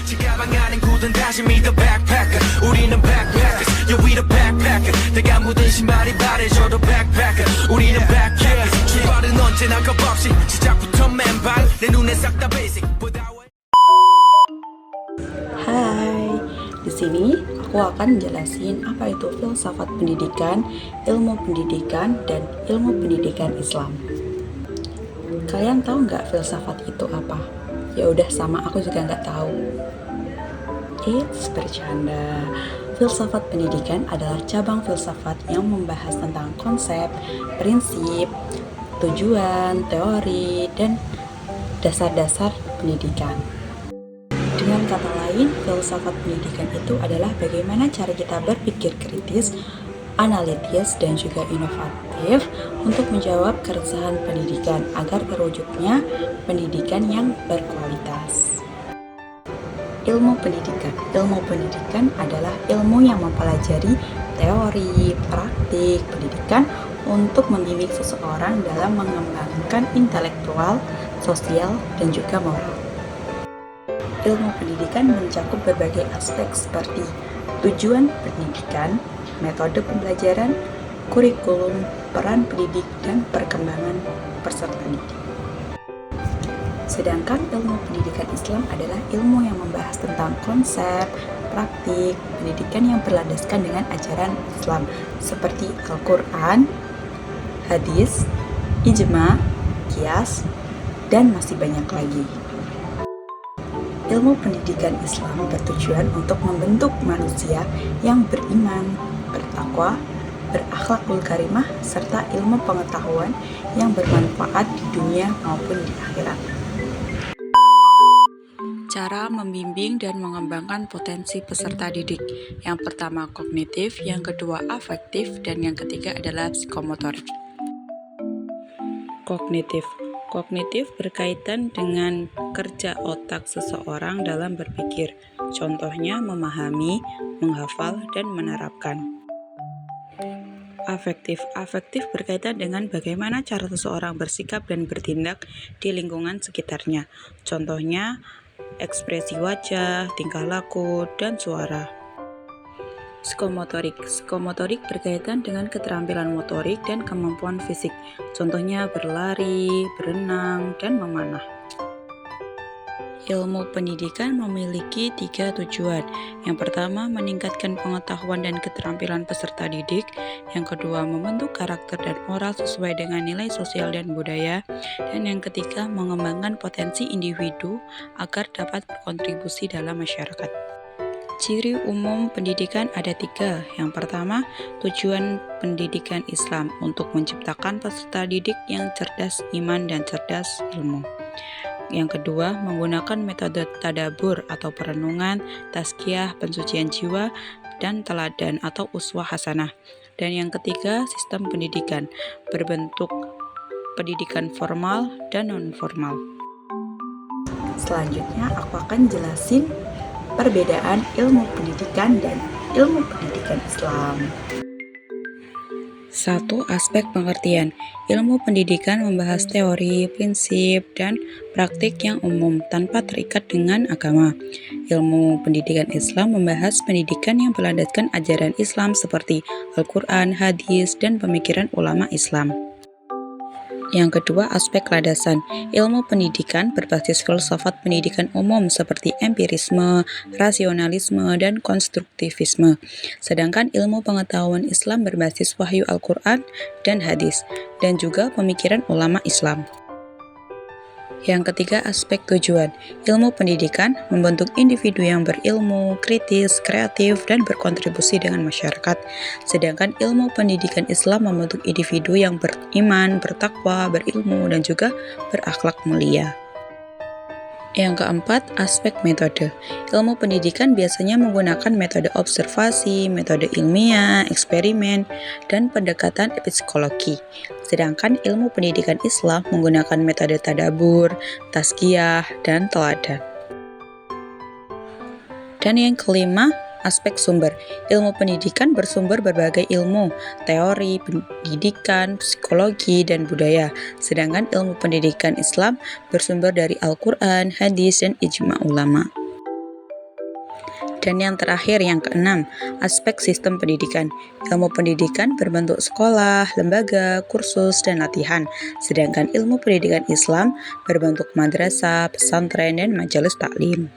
지가방 안엔 굳은 다짐이 the backpacker 우리는 backpackers yeah we the backpacker 내가 묻은 신발이 바래져도 backpacker 우리는 backpackers 출발은 언제나 겁없이 시작부터 맨발 내 눈에 싹 다 basic Hai, di sini aku akan jelasin apa itu filsafat pendidikan, ilmu pendidikan, dan ilmu pendidikan Islam. Kalian tahu nggak filsafat itu apa? Ya udah, sama aku juga nggak tahu. It's bercanda. Filsafat pendidikan adalah cabang filsafat yang membahas tentang konsep, prinsip, tujuan, teori, dan dasar-dasar pendidikan. Dengan kata lain, filsafat pendidikan itu adalah bagaimana cara kita berpikir kritis, analitis, dan juga inovatif untuk menjawab keresahan pendidikan agar terwujudnya pendidikan yang berkualitas. Ilmu pendidikan adalah ilmu yang mempelajari teori, praktik, pendidikan untuk membimbing seseorang dalam mengembangkan intelektual, sosial, dan juga moral. Ilmu pendidikan mencakup berbagai aspek seperti tujuan pendidikan, metode pembelajaran, kurikulum, peran pendidik, dan perkembangan peserta didik. Sedangkan ilmu pendidikan Islam adalah ilmu yang membahas tentang konsep, praktik, pendidikan yang berlandaskan dengan ajaran Islam seperti Al-Quran, hadis, ijma, qiyas, dan masih banyak lagi. Ilmu pendidikan Islam bertujuan untuk membentuk manusia yang beriman, bertakwa, berakhlakul karimah, serta ilmu pengetahuan yang bermanfaat di dunia maupun di akhirat. Cara membimbing dan mengembangkan potensi peserta didik. Yang pertama kognitif, yang kedua afektif, dan yang ketiga adalah psikomotorik. Kognitif berkaitan dengan kerja otak seseorang dalam berpikir, contohnya memahami, menghafal, dan menerapkan. Afektif berkaitan dengan bagaimana cara seseorang bersikap dan bertindak di lingkungan sekitarnya, contohnya ekspresi wajah, tingkah laku, dan suara. Psikomotorik berkaitan dengan keterampilan motorik dan kemampuan fisik, contohnya berlari, berenang, dan memanah. Ilmu pendidikan memiliki 3 tujuan. Yang pertama, meningkatkan pengetahuan dan keterampilan peserta didik. Yang kedua, membentuk karakter dan moral sesuai dengan nilai sosial dan budaya. Dan yang ketiga, mengembangkan potensi individu agar dapat berkontribusi dalam masyarakat. Ciri umum pendidikan ada 3. Yang pertama, tujuan pendidikan Islam untuk menciptakan peserta didik yang cerdas iman dan cerdas ilmu. Yang kedua, menggunakan metode tadabur atau perenungan, tazkiyah, pensucian jiwa, dan teladan atau uswah hasanah. Dan yang ketiga, sistem pendidikan berbentuk pendidikan formal dan non-formal. Selanjutnya, aku akan jelasin perbedaan ilmu pendidikan dan ilmu pendidikan Islam. 1. Aspek pengertian. Ilmu pendidikan membahas teori, prinsip, dan praktik yang umum tanpa terikat dengan agama. Ilmu pendidikan Islam membahas pendidikan yang berlandaskan ajaran Islam seperti Al-Quran, hadis, dan pemikiran ulama Islam. Yang kedua, aspek landasan. Ilmu pendidikan berbasis filsafat pendidikan umum seperti empirisme, rasionalisme, dan konstruktivisme. Sedangkan ilmu pengetahuan Islam berbasis wahyu Al-Quran dan hadis, dan juga pemikiran ulama Islam. Yang ketiga, aspek tujuan. Ilmu pendidikan membentuk individu yang berilmu, kritis, kreatif, dan berkontribusi dengan masyarakat. Sedangkan ilmu pendidikan Islam membentuk individu yang beriman, bertakwa, berilmu, dan juga berakhlak mulia. Yang keempat, aspek metode. Ilmu pendidikan biasanya menggunakan metode observasi, metode ilmiah, eksperimen, dan pendekatan psikologi. Sedangkan ilmu pendidikan Islam menggunakan metode tadabur, tazkiyah, dan teladan. Dan yang kelima, aspek sumber. Ilmu pendidikan bersumber berbagai ilmu, teori, pendidikan, psikologi, dan budaya. Sedangkan ilmu pendidikan Islam bersumber dari Al-Quran, hadis, dan ijma ulama. Dan yang terakhir, yang keenam, aspek sistem pendidikan. Ilmu pendidikan berbentuk sekolah, lembaga, kursus, dan latihan. Sedangkan ilmu pendidikan Islam berbentuk madrasah, pesantren, dan majelis taklim.